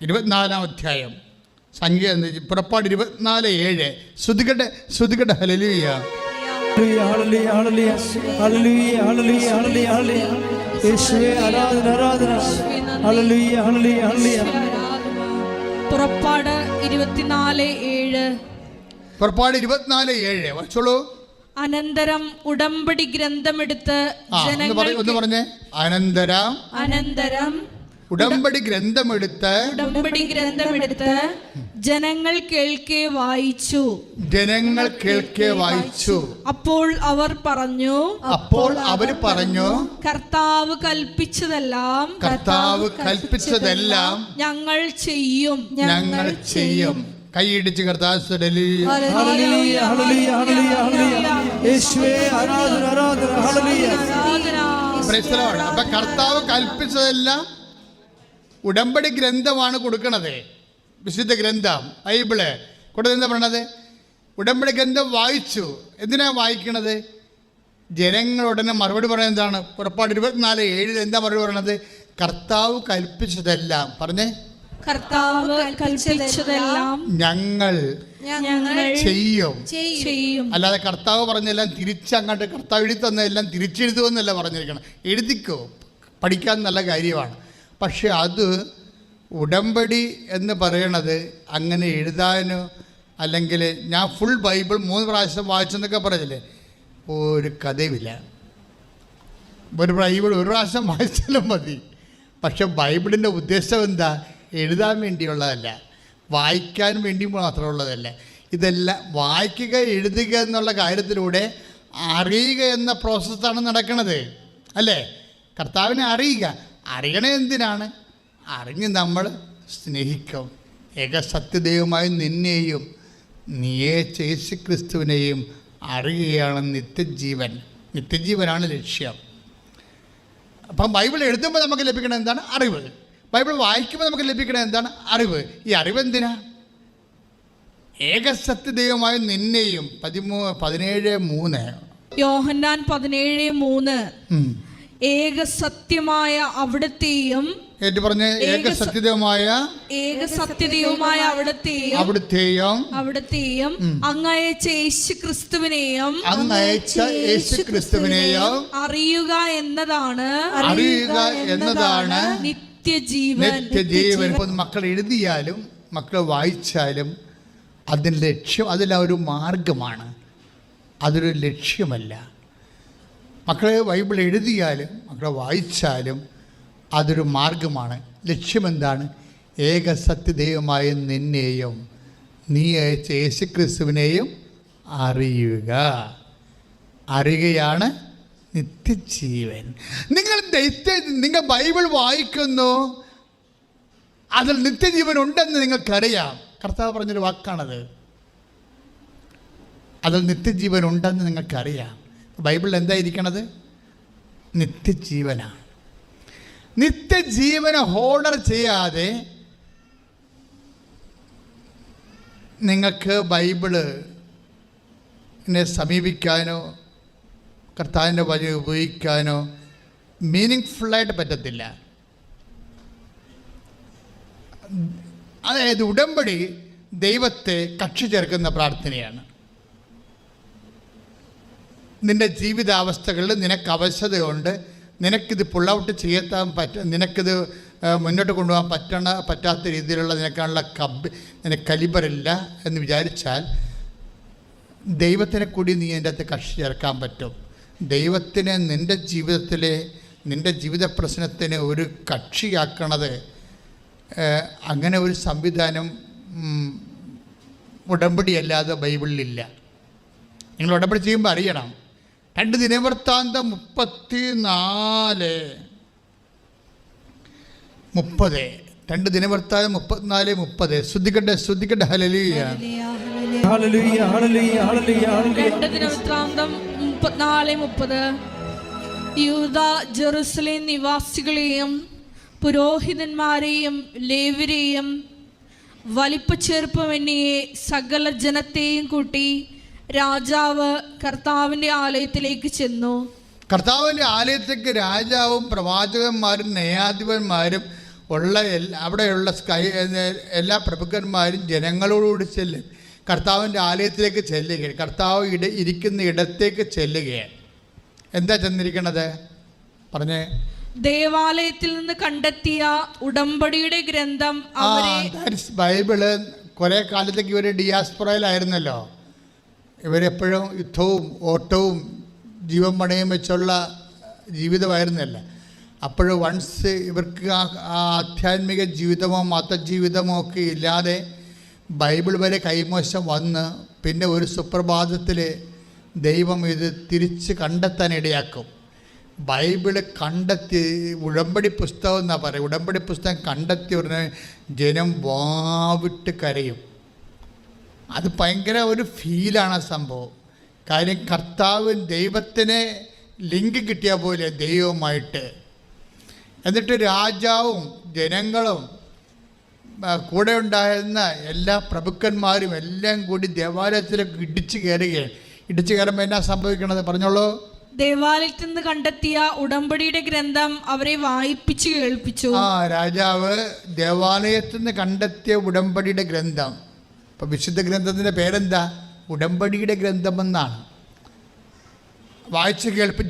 24-ാം അധ്യായം സംഖ്യ പുറപ്പാട് 24:7. ശ്രുതികട്ടെ ഹല്ലേലൂയ. പുറപ്പാട് 24:7. പുറപ്പാട് 24:7 വായിച്ചോളൂ. അനന്തരം ഉടമ്പടി ഗ്രന്ഥമെടുത്ത് ഒന്ന് പറഞ്ഞേ. അനന്തരം ഉടമ്പടി ഗ്രന്ഥമെടുത്ത് ജനങ്ങൾ കേൾക്കെ വായിച്ചു. അപ്പോൾ അവർ പറഞ്ഞു, കർത്താവ് കൽപ്പിച്ചതെല്ലാം ഞങ്ങൾ ചെയ്യും. കൈയിടിച്ച് കർത്താവ് അപ്പൊ കർത്താവ് കൽപ്പിച്ചതെല്ലാം ഉടമ്പടി ഗ്രന്ഥമാണ് കൊടുക്കണത്. വിശുദ്ധ ഗ്രന്ഥം ബൈബിള് കൊടുത്ത് എന്താ പറയണത്? ഉടമ്പടി ഗ്രന്ഥം വായിച്ചു. എന്തിനാ വായിക്കണത്? ജനങ്ങളുടനെ മറുപടി പറയുന്നത് എന്താണ്? പുറപ്പാട് 24:7 എന്താ മറുപടി പറയണത്? കർത്താവ് കൽപ്പിച്ചതെല്ലാം പറഞ്ഞേ. കർത്താവ് കൽപ്പിച്ചതെല്ലാം ഞങ്ങൾ ചെയ്യും. അല്ലാതെ കർത്താവ് പറഞ്ഞെല്ലാം തിരിച്ചങ്ങോട്ട് കർത്താവ് എഴുതി തന്നെല്ലാം തിരിച്ചെഴുതുമെന്നല്ല പറഞ്ഞിരിക്കണം. എഴുതിക്കോ, പഠിക്കാൻ നല്ല കാര്യമാണ്. പക്ഷെ അത് ഉടമ്പടി എന്ന് പറയണത് അങ്ങനെ എഴുതാനോ അല്ലെങ്കിൽ ഞാൻ ഫുൾ ബൈബിൾ 3 പ്രാവശ്യം വായിച്ചെന്നൊക്കെ പറഞ്ഞില്ലേ, ഒരു കഥയുമില്ല. ഒരു ബൈബിൾ 1 പ്രാവശ്യം വായിച്ചാലും മതി. പക്ഷെ ബൈബിളിൻ്റെ ഉദ്ദേശം എന്താ? എഴുതാൻ വേണ്ടിയുള്ളതല്ല, വായിക്കാൻ വേണ്ടി മാത്രമുള്ളതല്ല. ഇതെല്ലാം വായിക്കുക, എഴുതുക എന്നുള്ള കാര്യത്തിലൂടെ അറിയുക എന്ന പ്രോസസ്സാണ് നടക്കുന്നത്, അല്ലേ? കർത്താവിനെ അറിയണേ എന്തിനാണ്? അറിഞ്ഞ് നമ്മൾ സ്നേഹിക്കും. ഏകസത്യദൈവമായി നിന്നെയും നീയെ യേശു ക്രിസ്തുവിനെയും അറിയുകയാണ് നിത്യജീവനാണ് ലക്ഷ്യം. അപ്പം ബൈബിൾ എഴുതുമ്പോൾ നമുക്ക് ലഭിക്കണത് എന്താണ്? അറിവ്. ബൈബിൾ വായിക്കുമ്പോൾ നമുക്ക് ലഭിക്കണത് എന്താണ്? അറിവ്. ഈ അറിവ് എന്തിനാ? ഏകസത്യദൈവമായി നിന്നെയും 17:3 യോഹന്നാൻ 17:3 ഏകസത്യമായ അവിടുത്തെയും ഏകസത്യതയുമായ അവിടുത്തെയും അങ്ങയച്ച യേശു ക്രിസ്തുവിനെയും അറിയുക എന്നതാണ് നിത്യജീവൻ. മക്കൾ എഴുതിയാലും മക്കൾ വായിച്ചാലും അതിൻ്റെ ലക്ഷ്യം, അതിലൊരു മാർഗമാണ്, അതൊരു ലക്ഷ്യമല്ല. മക്കളെ ബൈബിൾ എഴുതിയാലും മക്കളെ വായിച്ചാലും അതൊരു മാർഗമാണ്. ലക്ഷ്യമെന്താണ്? ഏകസത്യദൈവമായ നിന്നെയും നീ അയച്ച യേശുക്രിസ്തുവിനെയും അറിയുകയാണ് നിത്യജീവൻ. നിങ്ങൾ ബൈബിൾ വായിക്കുന്നു, അതിൽ നിത്യജീവൻ ഉണ്ടെന്ന് നിങ്ങൾക്കറിയാം. കർത്താവ് പറഞ്ഞൊരു വാക്കാണത്. അതിൽ നിത്യജീവൻ ഉണ്ടെന്ന് നിങ്ങൾക്കറിയാം. ബൈബിളിൽ എന്തായിരിക്കണത്? നിത്യജീവനാണ്. നിത്യജീവനെ ഹോർഡർ ചെയ്യാതെ നിങ്ങൾക്ക് ബൈബിളിനെ സമീപിക്കാനോ കർത്താവിൻ്റെ വഴി ഉപയോഗിക്കാനോ മീനിങ് പറ്റത്തില്ല. അതായത് ഉടമ്പടി ദൈവത്തെ കക്ഷി ചേർക്കുന്ന പ്രാർത്ഥനയാണ്. നിൻ്റെ ജീവിതാവസ്ഥകളിൽ നിനക്ക് അവശതയുണ്ട്, നിനക്കിത് പുൾ ഔട്ട് ചെയ്യാൻ നിനക്കിത് മുന്നോട്ട് കൊണ്ടുപോകാൻ പറ്റാത്ത രീതിയിലുള്ള നിനക്കാനുള്ള നിനക്ക് കലിബറില്ല എന്ന് വിചാരിച്ചാൽ ദൈവത്തിനെ കൂടി നീ അതിൻ്റെ അകത്ത് കക്ഷി ചേർക്കാൻ പറ്റും. ദൈവത്തിനെ നിൻ്റെ ജീവിതത്തിലെ നിൻ്റെ ജീവിത പ്രശ്നത്തിന് ഒരു കക്ഷിയാക്കണത്, അങ്ങനെ ഒരു സംവിധാനം ഉടമ്പടിയല്ലാതെ ബൈബിളിലില്ല. നിങ്ങൾ ഉടമ്പടി ചെയ്യുമ്പോൾ അറിയണം. 2 ദിനവൃത്താന്തം 34:30 2 ദിനവൃത്താന്തം 34:30 ശ്രദ്ധിക്കട്ടെ. ഹല്ലേലൂയ. 2 ദിനവൃത്താന്തം 34:30 യൂദ ജെറുസലേം നിവാസികളെയും പുരോഹിതന്മാരെയും ലേവ്യരെയും വലിപ്പച്ചെറുപ്പമെന്നിയെ സകല ജനത്തെയും കൂട്ടി രാജാവ് കർത്താവിൻ്റെ ആലയത്തിലേക്ക് ചെന്നു. കർത്താവിൻ്റെ ആലയത്തേക്ക് രാജാവും പ്രവാചകന്മാരും ന്യായാധിപന്മാരും അവിടെയുള്ള എല്ലാ പ്രഭുക്കന്മാരും ജനങ്ങളോടുകൂടി ചെല്ലും. കർത്താവിൻ്റെ ആലയത്തിലേക്ക് ചെല്ലുകയാണ്. കർത്താവ് ഇരിക്കുന്ന ഇടത്തേക്ക് ചെല്ലുകയാണ്. എന്താ ചെന്നിരിക്കണത് പറഞ്ഞേ? ദേവാലയത്തിൽ നിന്ന് കണ്ടെത്തിയ ഉടമ്പടിയുടെ ഗ്രന്ഥം ബൈബിള്. കുറേ കാലത്തേക്ക് ഇവർ ഡിയാസ്പൊറയിലായിരുന്നല്ലോ. ഇവരെപ്പോഴും യുദ്ധവും ഓട്ടവും ജീവൻ പണയം വെച്ചുള്ള ജീവിതമായിരുന്നല്ല. അപ്പോഴും വൺസ് ഇവർക്ക് ആ ആധ്യാത്മിക ജീവിതമോ മതജീവിതമോ ഒക്കെ ഇല്ലാതെ ബൈബിൾ വരെ കൈമോശം വന്ന് പിന്നെ ഒരു സുപ്രഭാതത്തിൽ ദൈവം ഇത് തിരിച്ച് കണ്ടെത്താൻ ഇടയാക്കും. ബൈബിള് കണ്ടെത്തി ഉടമ്പടി പുസ്തകം എന്നാണ് പറയുക. ഉടമ്പടി പുസ്തകം കണ്ടെത്തി ഉടനെ ജനം വാവിട്ട് കരയും. അത് ഭയങ്കര ഒരു ഫീലാണ് ആ സംഭവം. കാര്യം കർത്താവ് ദൈവത്തിന് ലിങ്ക് കിട്ടിയ പോലെ ദൈവവുമായിട്ട്. എന്നിട്ട് രാജാവും ജനങ്ങളും കൂടെ ഉണ്ടായിരുന്ന എല്ലാ പ്രഭുക്കന്മാരും എല്ലാം കൂടി ദേവാലയത്തിലേക്ക് ഇടിച്ചു കയറുകയാണ്. ഇടിച്ചു കയറുമ്പോൾ എന്നാ സംഭവിക്കണത് പറഞ്ഞോളൂ? ദേവാലയത്തിൽ നിന്ന് കണ്ടെത്തിയ ഉടമ്പടിയുടെ ഗ്രന്ഥം അവരെ വായിപ്പിച്ച് കേൾപ്പിച്ചു. രാജാവ് ദേവാലയത്തിൽ നിന്ന് കണ്ടെത്തിയ ഉടമ്പടിയുടെ ഗ്രന്ഥം. ഇപ്പം വിശുദ്ധ ഗ്രന്ഥത്തിൻ്റെ പേരെന്താ? ഉടമ്പടിയുടെ ഗ്രന്ഥമെന്നാണ്.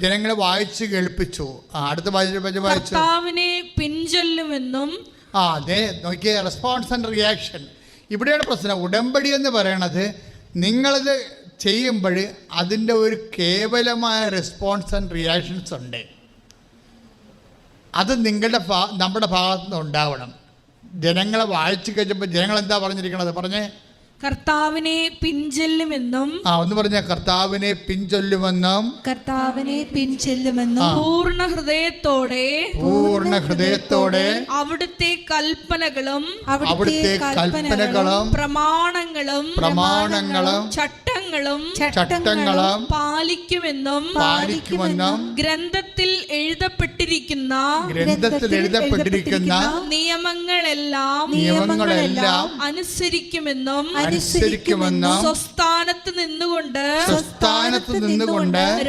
ജനങ്ങളെ വായിച്ച് കേൾപ്പിച്ചു. അടുത്ത വായിച്ചു കർത്താവിനെ പിൻചൊല്ലുമെന്നും. അതെ, നോക്കിയ റെസ്പോൺസ് ആൻഡ് റിയാക്ഷൻ. ഇവിടെയാണ് പ്രശ്നം. ഉടമ്പടി എന്ന് പറയണത് നിങ്ങളിത് ചെയ്യുമ്പോൾ അതിൻ്റെ ഒരു കേവലമായ റെസ്പോൺസ് ആൻഡ് റിയാക്ഷൻസ് ഉണ്ട്. അത് നമ്മുടെ ഭാഗത്തു നിന്ന് ഉണ്ടാവണം. ജനങ്ങളെ വായിച്ചു കഴിഞ്ഞപ്പോൾ ജനങ്ങൾ എന്താ പറഞ്ഞിരിക്കണത് പറഞ്ഞേ? കർത്താവിനെ പിൻചൊല്ലുമെന്നും. ഒന്ന് പറഞ്ഞ കർത്താവിനെ പിൻചൊല്ലുമെന്നും. കർത്താവിനെ പിൻചൊല്ലുമെന്നും പൂർണ്ണ ഹൃദയത്തോടെ അവിടുത്തെ കൽപ്പനകളും പ്രമാണങ്ങളും ചട്ടങ്ങളും പാലിക്കുമെന്നും ഗ്രന്ഥത്തിൽ എഴുതപ്പെട്ടിരിക്കുന്ന നിയമങ്ങളെല്ലാം അനുസരിക്കുമെന്നും സ്വസ്ഥാനത്ത് നിന്നുകൊണ്ട്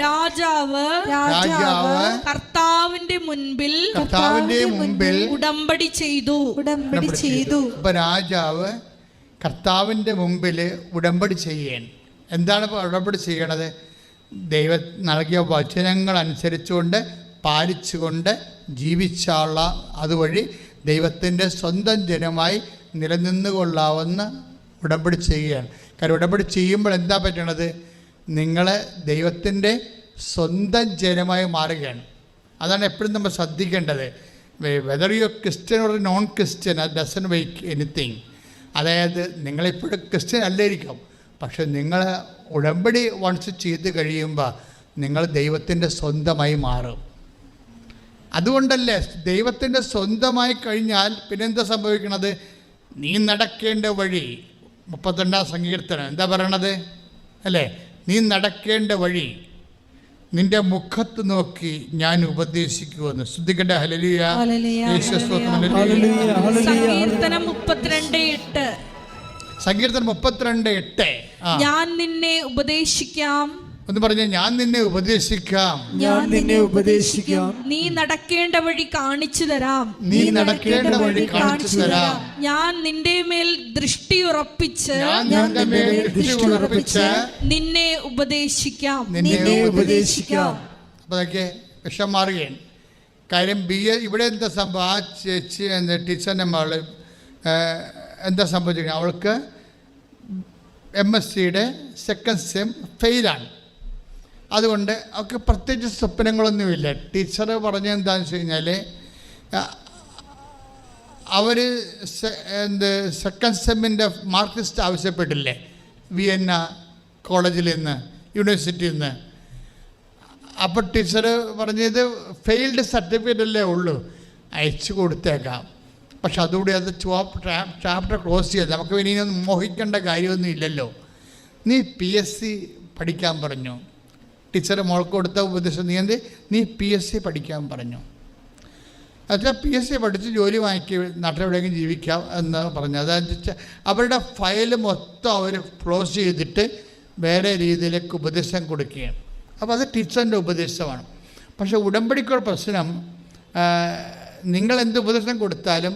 രാജാവ് കർത്താവിന്റെ മുൻപിൽ ഉടമ്പടി ചെയ്തു. അപ്പൊ രാജാവ് കർത്താവിന്റെ മുമ്പിൽ ഉടമ്പടി ചെയ്യണം. എന്താണ് ഉടമ്പടി ചെയ്യണത്? ദൈവം നൽകിയ വചനങ്ങൾ അനുസരിച്ചുകൊണ്ട് പാലിച്ചുകൊണ്ട് ജീവിച്ചുള്ള അതുവഴി ദൈവത്തിൻ്റെ സ്വന്തം ജനമായി നിലനിന്നുകൊള്ളാവുന്ന ഉടമ്പടി ചെയ്യുകയാണ്. കാരണം ഉടമ്പടി ചെയ്യുമ്പോൾ എന്താ പറ്റണത്? നിങ്ങൾ ദൈവത്തിൻ്റെ സ്വന്തം ജനമായി മാറുകയാണ്. അതാണ് എപ്പോഴും നമ്മൾ ശ്രദ്ധിക്കേണ്ടത്. Whether you Christian or non Christian, അത് ഡസൻ വെയ്ക്ക് എനിത്തിങ്. അതായത് നിങ്ങളിപ്പോഴും ക്രിസ്ത്യൻ അല്ലായിരിക്കും, പക്ഷെ നിങ്ങൾ ഉടമ്പടി വൺസ് ചെയ്ത് കഴിയുമ്പോൾ നിങ്ങൾ ദൈവത്തിൻ്റെ സ്വന്തമായി മാറും. അതുകൊണ്ടല്ലേ ദൈവത്തിൻ്റെ സ്വന്തമായി കഴിഞ്ഞാൽ പിന്നെന്താ സംഭവിക്കണത്? നീ നടക്കേണ്ട വഴി 32-ാം സങ്കീർത്തനം എന്താ പറയണത് അല്ലേ? നീ നടക്കേണ്ട വഴി നിന്റെ മുഖത്ത് നോക്കി ഞാൻ ഉപദേശിക്കുമെന്ന്. ശ്രദ്ധിക്കട്ടെ. ഹല്ലേലൂയ. സങ്കീർത്തനം 32:8. ഞാൻ നിന്നെ ഉപദേശിക്കാം. ഒന്ന് പറഞ്ഞ, ഞാൻ നിന്നെ ഉപദേശിക്കാം. നീ നടക്കേണ്ട വഴി കാണിച്ചു തരാം. ഞാൻ നിന്റെ മേൽ ദൃഷ്ടി ഉറപ്പിച്ച് നിന്നെ ഉപദേശിക്കാം. അപ്പൊ അതൊക്കെ വിഷം മാറുകയാണ്. കാര്യം ഇവിടെ എന്താ സംഭവം? ആ ചേച്ചി ടീച്ചറിൻ്റെ മകള് എന്താ സംഭവിച്ചിരിക്കുന്നത്? അവൾക്ക് MSCയുടെ സെക്കൻഡ് സെം ഫെയിലാണ്. അതുകൊണ്ട് അവർക്ക് പ്രത്യേകിച്ച് സ്വപ്നങ്ങളൊന്നുമില്ല. ടീച്ചർ പറഞ്ഞത് എന്താണെന്ന് വെച്ച് കഴിഞ്ഞാൽ അവർ സെക്കൻഡ് സെമ്മിൻ്റെ മാർക്ക് ലിസ്റ്റ് ആവശ്യപ്പെട്ടില്ലേ വിയന്ന കോളേജിൽ നിന്ന്, യൂണിവേഴ്സിറ്റിയിൽ നിന്ന്. അപ്പോൾ ടീച്ചർ പറഞ്ഞത് ഫെയിൽഡ് സർട്ടിഫിക്കറ്റ് അല്ലേ ഉള്ളൂ, അയച്ചു കൊടുത്തേക്കാം. പക്ഷെ അതുകൂടി അത് ചാപ്റ്റർ ക്ലോസ് ചെയ്ത് നമുക്ക് ഇനിയൊന്നും മോഹിക്കേണ്ട കാര്യമൊന്നും ഇല്ലല്ലോ. നീ PSC പഠിക്കാൻ പറഞ്ഞു. ടീച്ചർ മോൾക്ക് കൊടുത്ത ഉപദേശം നീ PSC പഠിക്കാൻ പറഞ്ഞു. എന്നുവെച്ചാൽ PSC പഠിച്ച് ജോലി വാങ്ങിക്കുക, നാട്ടിലെവിടെയെങ്കിലും ജീവിക്കാം എന്ന് പറഞ്ഞു. അതെന്ന് വെച്ചാൽ അവരുടെ ഫയൽ മൊത്തം അവർ ക്ലോസ് ചെയ്തിട്ട് വേറെ രീതിയിലേക്ക് ഉപദേശം കൊടുക്കുകയാണ്. അപ്പോൾ അത് ടീച്ചറിൻ്റെ ഉപദേശമാണ്. പക്ഷേ ഉടമ്പടിക്കുള്ള പ്രശ്നം നിങ്ങൾ എന്ത് ഉപദേശം കൊടുത്താലും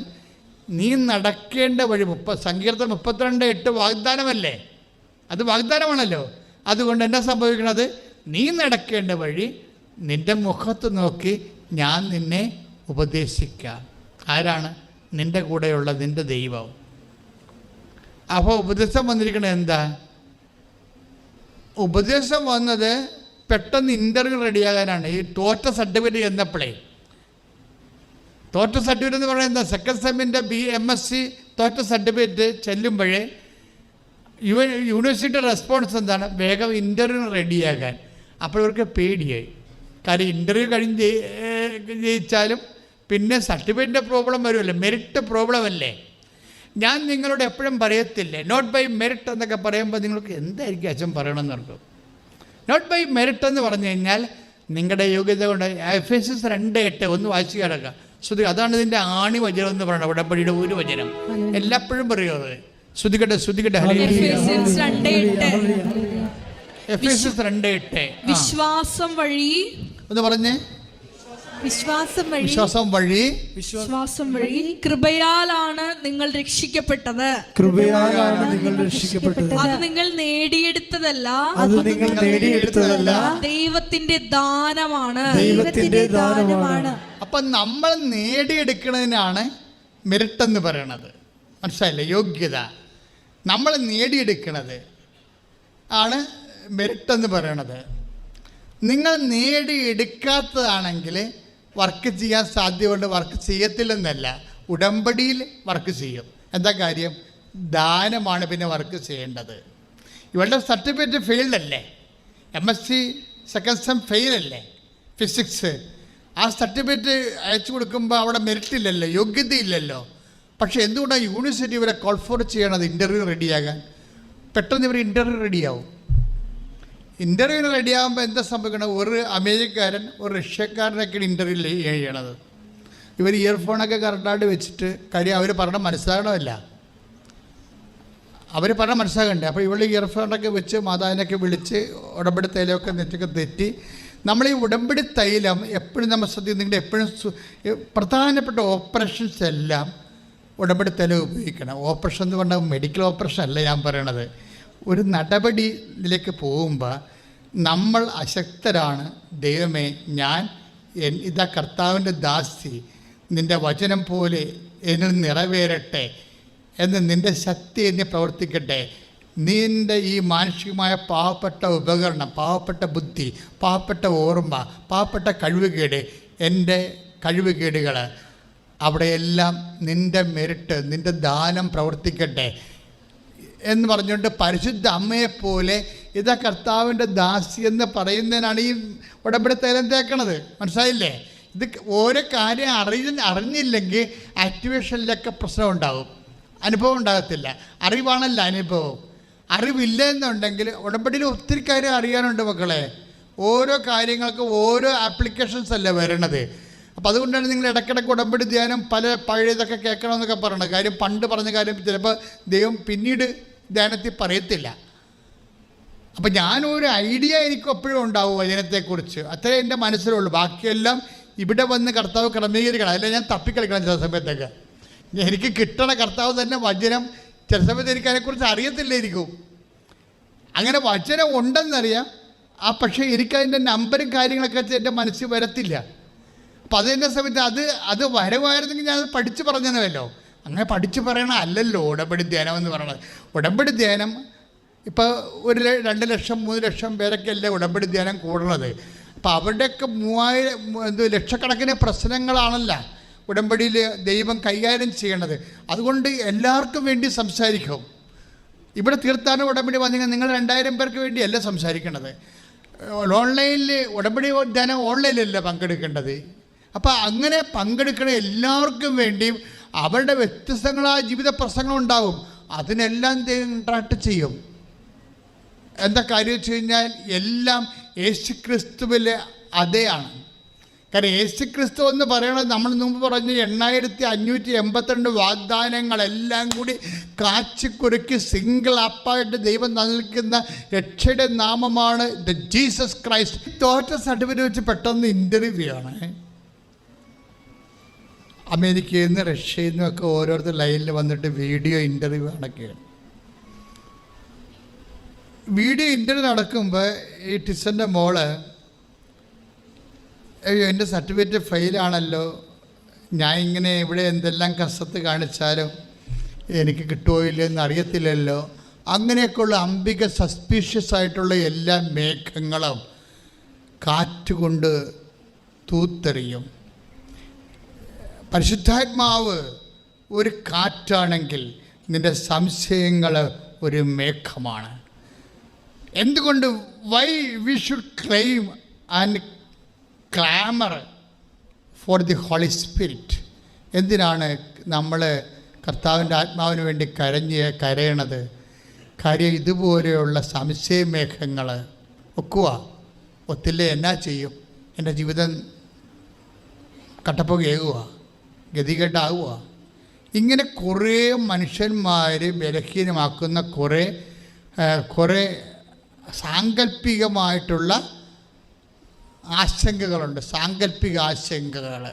നീ നടക്കേണ്ട വഴി സങ്കീർത്തനം 32:8 വാഗ്ദാനമല്ലേ, അത് വാഗ്ദാനമാണല്ലോ. അതുകൊണ്ട് എന്നാ സംഭവിക്കണത്? നീ നടക്കേണ്ട വഴി നിൻ്റെ മുഖത്ത് നോക്കി ഞാൻ നിന്നെ ഉപദേശിക്കാം. ആരാണ്? നിൻ്റെ കൂടെയുള്ള നിൻ്റെ ദൈവം. അപ്പോൾ ഉപദേശം വന്നിരിക്കണത് എന്താ? ഉപദേശം വന്നത് പെട്ടെന്ന് ഇൻ്റർവ്യൂ റെഡിയാകാനാണ്. ഈ തോറ്റ സർട്ടിഫിക്കറ്റ് ചെന്നപ്പോഴേ, തോറ്റ സർട്ടിഫിക്കറ്റ് എന്ന് പറയുന്നത് സെക്കൻഡ് സെമ്മിൻ്റെ MSc തോറ്റ സർട്ടിഫിക്കറ്റ് ചെല്ലുമ്പോഴേ യൂണിവേഴ്സിറ്റിയുടെ റെസ്പോൺസ് എന്താണ്? വേഗം ഇൻ്റർവ്യൂ റെഡിയാകാൻ. അപ്പോൾ ഇവർക്ക് പേടിയായി. കാര്യം ഇൻ്റർവ്യൂ കഴിഞ്ഞ് ജയിച്ചാലും പിന്നെ സർട്ടിഫിക്കറ്റിൻ്റെ പ്രോബ്ലം വരുമല്ലോ, മെറിറ്റ് പ്രോബ്ലം അല്ലേ. ഞാൻ നിങ്ങളോട് എപ്പോഴും പറയത്തില്ലേ, നോട്ട് ബൈ മെറിറ്റ് എന്നൊക്കെ പറയുമ്പോൾ നിങ്ങൾക്ക് എന്തായിരിക്കും അച്ഛൻ പറയണമെന്ന് പറഞ്ഞു. നോട്ട് ബൈ മെറിറ്റ് എന്ന് പറഞ്ഞു കഴിഞ്ഞാൽ നിങ്ങളുടെ യോഗ്യത കൊണ്ട്. Ephesians 2:8 ഒന്ന് വായിച്ചു കിടക്കുക. ശ്രുതി, അതാണ് ഇതിൻ്റെ ആണി വചനം എന്ന് പറയുന്നത്, ഉടമ്പടിയുടെ ഒരു വചനം. എല്ലാപ്പോഴും പറയുമത്. ശ്രുതികട്ടെ ശ്രുതികട്ടെ. Ephesians 2:8 വിശ്വാസം വഴി ഒന്ന് പറഞ്ഞേ. വിശ്വാസം വഴി കൃപയാലാണ് നിങ്ങൾ രക്ഷിക്കപ്പെട്ടത്. അത് നിങ്ങൾ നേടിയെടുത്തതല്ല, ദൈവത്തിന്റെ ദാനമാണ്. അപ്പൊ നമ്മൾ നേടിയെടുക്കുന്നതിനാണ് മെറിറ്റ് എന്ന് പറയണത്. മനസ്സിലായില്ലേ? യോഗ്യത നമ്മൾ നേടിയെടുക്കുന്നത് ആണ് മെറിറ്റ് എന്ന് പറയണത്. നിങ്ങൾ നേടിയെടുക്കാത്തതാണെങ്കിൽ വർക്ക് ചെയ്യാൻ സാധ്യതയുണ്ട്. വർക്ക് ചെയ്യത്തില്ലെന്നല്ല, ഉടമ്പടിയിൽ വർക്ക് ചെയ്യും. എന്താ കാര്യം? ദാനമാണ് പിന്നെ വർക്ക് ചെയ്യേണ്ടത്. ഇവളുടെ സർട്ടിഫിക്കറ്റ് ഫെയിൽഡ് അല്ലേ, MSc സെക്കൻഡ് സെം ഫെയിലല്ലേ ഫിസിക്സ്. ആ സർട്ടിഫിക്കറ്റ് അയച്ചു കൊടുക്കുമ്പോൾ അവിടെ മെറിറ്റ് ഇല്ലല്ലോ, യോഗ്യതയില്ലല്ലോ. പക്ഷേ എന്തുകൊണ്ടാണ് യൂണിവേഴ്സിറ്റി ഇവരെ കോൾ ഫോർ ചെയ്യണത്? ഇൻ്റർവ്യൂ റെഡിയാകാൻ. പെട്ടെന്ന് ഇവർ ഇൻ്റർവ്യൂ റെഡിയാവും. ഇൻ്റർവ്യൂവിന് റെഡിയാകുമ്പോൾ എന്താ സംഭവിക്കണം? ഒരു അമേരിക്കക്കാരൻ ഒരു റഷ്യക്കാരനൊക്കെയാണ് ഇൻ്റർവ്യൂ ചെയ്യണത്. ഇവർ ഇയർഫോണൊക്കെ കറക്റ്റായിട്ട് വെച്ചിട്ട്, കാര്യം അവർ പറഞ്ഞാൽ മനസ്സിലാകണമല്ല, അവർ പറഞ്ഞാൽ മനസ്സിലാകണ്ടേ. അപ്പോൾ ഇവൾ ഇയർഫോണൊക്കെ വെച്ച് മാതാവിനൊക്കെ വിളിച്ച് ഉടമ്പടി തൈലമൊക്കെ നെറ്റൊക്കെ തെറ്റി. നമ്മൾ ഈ ഉടമ്പടി തൈലം എപ്പോഴും നമ്മൾ ശ്രദ്ധിക്കുന്നെങ്കിൽ എപ്പോഴും പ്രധാനപ്പെട്ട ഓപ്പറേഷൻസ് എല്ലാം ഉടമ്പടി തൈലം ഉപയോഗിക്കണം. ഓപ്പറേഷൻ എന്ന് പറഞ്ഞാൽ മെഡിക്കൽ ഓപ്പറേഷൻ അല്ല ഞാൻ പറയണത്. ഒരു നടപടിയിലേക്ക് പോകുമ്പോൾ നമ്മൾ അശക്തരാണ്. ദൈവമേ, ഇതാ കർത്താവിൻ്റെ ദാസി, നിൻ്റെ വചനം പോലെ എന്നിൽ നിറവേറട്ടെ എന്ന് നിൻ്റെ ശക്തി എന്നെ പ്രവർത്തിക്കട്ടെ. നിൻ്റെ ഈ മാനുഷികമായ പാവപ്പെട്ട ഉപകരണം, പാവപ്പെട്ട ബുദ്ധി, പാവപ്പെട്ട ഓർമ്മ, പാവപ്പെട്ട കഴിവുകേട്, എൻ്റെ കഴിവുകേടുകൾ അവിടെയെല്ലാം നിൻ്റെ മെറിറ്റ്, നിൻ്റെ ദാനം പ്രവർത്തിക്കട്ടെ എന്ന് പറഞ്ഞുകൊണ്ട് പരിശുദ്ധ അമ്മയെപ്പോലെ ഇതാ കർത്താവിൻ്റെ ദാസി എന്ന് പറയുന്നതിനാണ് ഈ ഉടമ്പടി തൈലം തേക്കണത്. മനസ്സിലായില്ലേ? ഇത് ഓരോ കാര്യം അറിഞ്ഞില്ലെങ്കിൽ ആക്ടിവേഷനിലൊക്കെ പ്രശ്നം ഉണ്ടാകും, അനുഭവം ഉണ്ടാകത്തില്ല. അറിവാണല്ലോ അനുഭവം. അറിവില്ല എന്നുണ്ടെങ്കിൽ ഉടമ്പടിയിൽ ഒത്തിരി കാര്യം അറിയാനുണ്ട് മക്കളെ. ഓരോ കാര്യങ്ങൾക്ക് ഓരോ ആപ്ലിക്കേഷൻസ് അല്ലേ വരണത്. അപ്പോൾ അതുകൊണ്ടാണ് നിങ്ങൾ ഇടയ്ക്കിടയ്ക്ക് ഉടമ്പടി ധ്യാനം പഴയതൊക്കെ കേൾക്കണമെന്നൊക്കെ പറയണത്. കാര്യം പണ്ട് പറഞ്ഞ കാര്യം ചിലപ്പോൾ ദൈവം പിന്നീട് ധ്യാനത്തിൽ പറയത്തില്ല. അപ്പം ഞാനൊരു ഐഡിയ എനിക്ക് എപ്പോഴും ഉണ്ടാവും വചനത്തെക്കുറിച്ച്, അത്രേ എൻ്റെ മനസ്സിലുള്ളൂ. ബാക്കിയെല്ലാം ഇവിടെ വന്ന് കർത്താവ് ക്രമീകരിക്കണം. അതിൽ ഞാൻ തപ്പിക്കളിക്കണം ചില സമയത്തൊക്കെ. എനിക്ക് കിട്ടണ കർത്താവ് തന്നെ വചനം ചില സമയത്ത് എനിക്ക് അതിനെക്കുറിച്ച് അറിയത്തില്ലായിരിക്കും. അങ്ങനെ വചനം ഉണ്ടെന്നറിയാം, പക്ഷേ എനിക്കതിൻ്റെ നമ്പരും കാര്യങ്ങളൊക്കെ എൻ്റെ മനസ്സിൽ വരത്തില്ല. അപ്പം അതിൻ്റെ സമയത്ത് അത് വരവായിരുന്നെങ്കിൽ ഞാൻ പഠിച്ച് പറഞ്ഞതല്ലോ. അങ്ങനെ പഠിച്ച് പറയണ അല്ലല്ലോ ഉടമ്പടി ധ്യാനം എന്ന് പറയണത്. ഉടമ്പടി ധ്യാനം ഇപ്പോൾ 2 ലക്ഷം 3 ലക്ഷം പേരൊക്കെ അല്ലേ ഉടമ്പടി ധ്യാനം കൂടണത്. അപ്പോൾ അവരുടെയൊക്കെ 3000 ലക്ഷക്കണക്കിന് പ്രശ്നങ്ങളാണല്ലോ ഉടമ്പടിയിൽ ദൈവം കൈകാര്യം ചെയ്യണത്. അതുകൊണ്ട് എല്ലാവർക്കും വേണ്ടി സംസാരിക്കും. ഇവിടെ തീർത്ഥാടന ഉടമ്പടി വന്നെങ്കിൽ നിങ്ങൾ 2000 പേർക്ക് വേണ്ടിയല്ല സംസാരിക്കണത്. ഓൺലൈനിൽ ഉടമ്പടി ധ്യാനം ഓൺലൈനിലല്ല പങ്കെടുക്കേണ്ടത്. അപ്പോൾ അങ്ങനെ പങ്കെടുക്കണ എല്ലാവർക്കും വേണ്ടിയും അവരുടെ വ്യത്യസ്തങ്ങളായ ജീവിത പ്രശ്നങ്ങളുണ്ടാവും. അതിനെല്ലാം ദൈവം ഇൻട്രാക്ട് ചെയ്യും. എന്താ കാര്യം വെച്ച് കഴിഞ്ഞാൽ എല്ലാം യേശുക്രിസ്തുവിൽ അതേയാണ്. കാരണം യേശുക്രിസ്തു എന്ന് പറയുന്നത് നമ്മൾ മുമ്പ് പറഞ്ഞ 8582 വാഗ്ദാനങ്ങളെല്ലാം കൂടി കാച്ചിക്കുറുക്കി സിംഗിൾ അപ്പായിട്ട് ദൈവം നൽകുന്ന രക്ഷയുടെ നാമമാണ് ദ ജീസസ് ക്രൈസ്റ്റ്. തോറ്റ സർട്ടിഫിക്കറ്റ് വെച്ച് പെട്ടെന്ന് ഇൻ്റർവ്യൂ ആണ്. അമേരിക്കയിൽ നിന്ന് റഷ്യയിൽ നിന്നൊക്കെ ഓരോരുത്തർ ലൈനിൽ വന്നിട്ട് വീഡിയോ ഇൻ്റർവ്യൂ നടക്കുകയാണ്. വീഡിയോ ഇൻ്റർവ്യൂ നടക്കുമ്പോൾ ഈ ടിസൻ്റെ മോള്, അയ്യോ എൻ്റെ സർട്ടിഫിക്കറ്റ് ഫെയിലാണല്ലോ, ഞാൻ ഇങ്ങനെ ഇവിടെ എന്തെല്ലാം കസത്ത് കാണിച്ചാലും എനിക്ക് കിട്ടുമോ ഇല്ലെന്ന് അറിയത്തില്ലല്ലോ, അങ്ങനെയൊക്കെയുള്ള അംബിക സസ്പീഷ്യസ് ആയിട്ടുള്ള എല്ലാ മേഘങ്ങളും കാറ്റുകൊണ്ട് തൂത്തെറിയും. പരിശുദ്ധാത്മാവ് ഒരു കാറ്റാണെങ്കിൽ നിൻ്റെ സംശയങ്ങൾ ഒരു മേഘമാണ്. എന്തുകൊണ്ട് why we should claim and clamour for the Holy Spirit? എന്തിനാണ് നമ്മൾ കർത്താവിൻ്റെ ആത്മാവിന് വേണ്ടി കരയണത്? കാര്യം ഇതുപോലെയുള്ള സംശയമേഘങ്ങൾ ഒത്തില്ലേ എന്നാ ചെയ്യും? എൻ്റെ ജീവിതം കട്ടപ്പുകയാകുക, ഗതികെട്ടാകുക. ഇങ്ങനെ കുറേ മനുഷ്യന്മാർ ബലഹീനമാക്കുന്ന കുറേ സാങ്കല്പികമായിട്ടുള്ള ആശങ്കകളുണ്ട്, സാങ്കല്പിക ആശങ്കകൾ.